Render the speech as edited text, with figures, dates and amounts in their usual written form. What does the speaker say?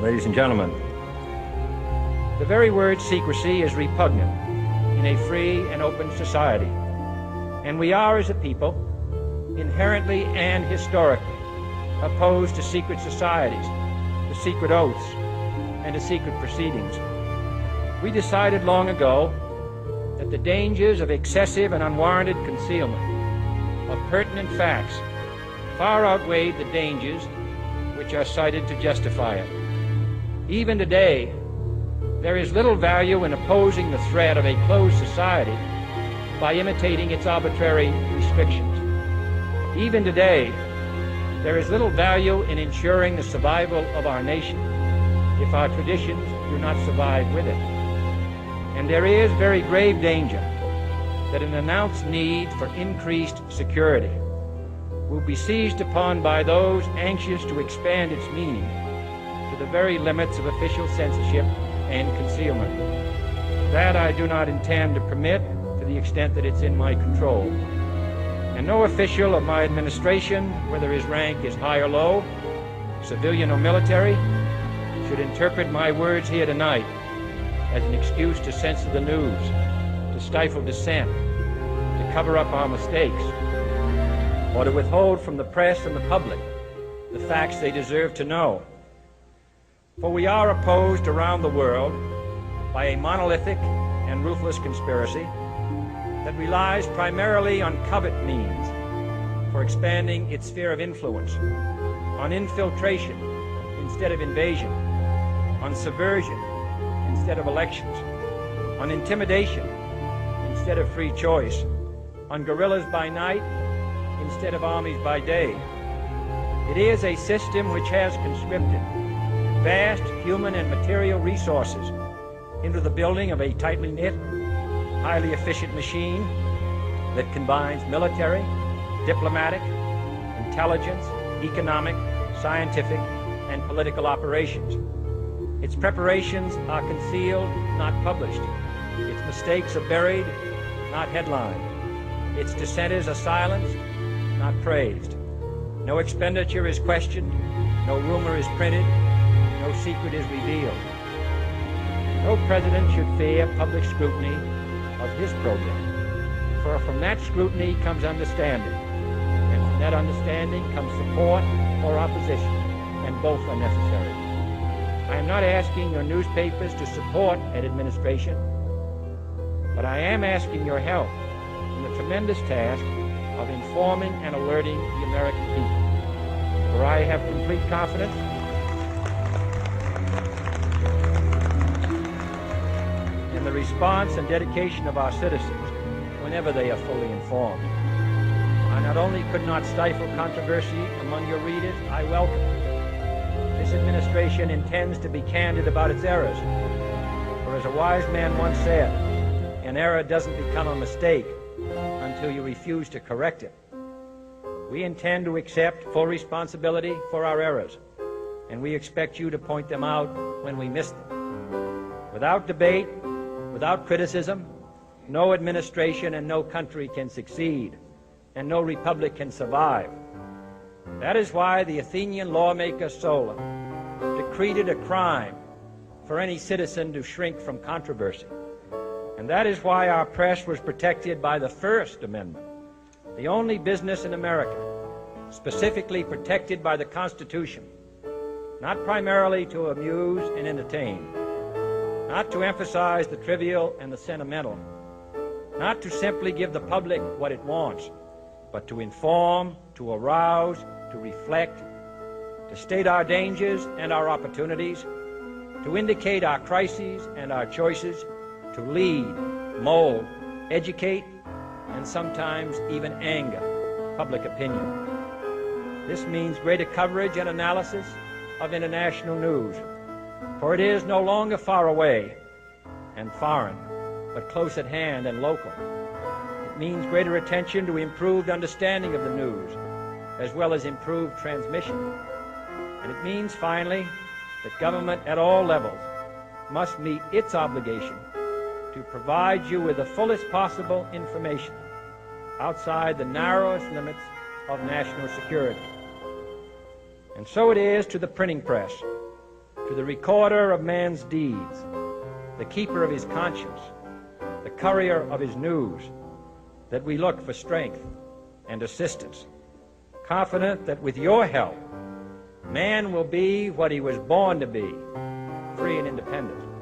Ladies and gentlemen, the very word secrecy is repugnant in a free and open society, and we are, as a people, inherently and historically opposed to secret societies, to secret oaths, and to secret proceedings. We decided long ago that the dangers of excessive and unwarranted concealment of pertinent facts far outweighed the dangers which are cited to justify it. Even today, there is little value in opposing the threat of a closed society by imitating its arbitrary restrictions. Even today, there is little value in ensuring the survival of our nation if our traditions do not survive with it. And there is very grave danger that an announced need for increased security will be seized upon by those anxious to expand its meaning to the very limits of official censorship and concealment. That I do not intend to permit to the extent that it's in my control. And no official of my administration, whether his rank is high or low, civilian or military, should interpret my words here tonight as an excuse to censor the news, to stifle dissent, to cover up our mistakes, or to withhold from the press and the public the facts they deserve to know. For we are opposed around the world by a monolithic and ruthless conspiracy that relies primarily on covert means for expanding its sphere of influence, on infiltration instead of invasion, on subversion instead of elections, on intimidation instead of free choice, on guerrillas by night instead of armies by day. It is a system which has conscripted vast human and material resources into the building of a tightly knit, highly efficient machine that combines military, diplomatic, intelligence, economic, scientific, and political operations. Its preparations are concealed, not published. Its mistakes are buried, not headlined. Its dissenters are silenced, not praised. No expenditure is questioned, no rumor is printed, no secret is revealed. No president should fear public scrutiny of his program, for from that scrutiny comes understanding, and from that understanding comes support or opposition, and both are necessary. I am not asking your newspapers to support an administration, but I am asking your help in the tremendous task of informing and alerting the American people. For I have complete confidence in the response and dedication of our citizens whenever they are fully informed. I not only could not stifle controversy among your readers, I welcome it. This administration intends to be candid about its errors. For as a wise man once said, an error doesn't become a mistake until you refuse to correct it. We intend to accept full responsibility for our errors, and we expect you to point them out when we miss them. Without debate, without criticism, no administration and no country can succeed, and no republic can survive. That is why the Athenian lawmaker Solon decreed it a crime for any citizen to shrink from controversy. And that is why our press was protected by the First Amendment, the only business in America specifically protected by the Constitution, not primarily to amuse and entertain, not to emphasize the trivial and the sentimental, not to simply give the public what it wants, but to inform, to arouse, to reflect, to state our dangers and our opportunities, to indicate our crises and our choices, to lead, mold, educate, and sometimes even anger public opinion. This means greater coverage and analysis of international news, for it is no longer far away and foreign, but close at hand and local. It means greater attention to improved understanding of the news, as well as improved transmission. And it means, finally, that government at all levels must meet its obligation to provide you with the fullest possible information outside the narrowest limits of national security. And so it is to the printing press, to the recorder of man's deeds, the keeper of his conscience, the courier of his news, that we look for strength and assistance, confident that with your help, man will be what he was born to be, free and independent.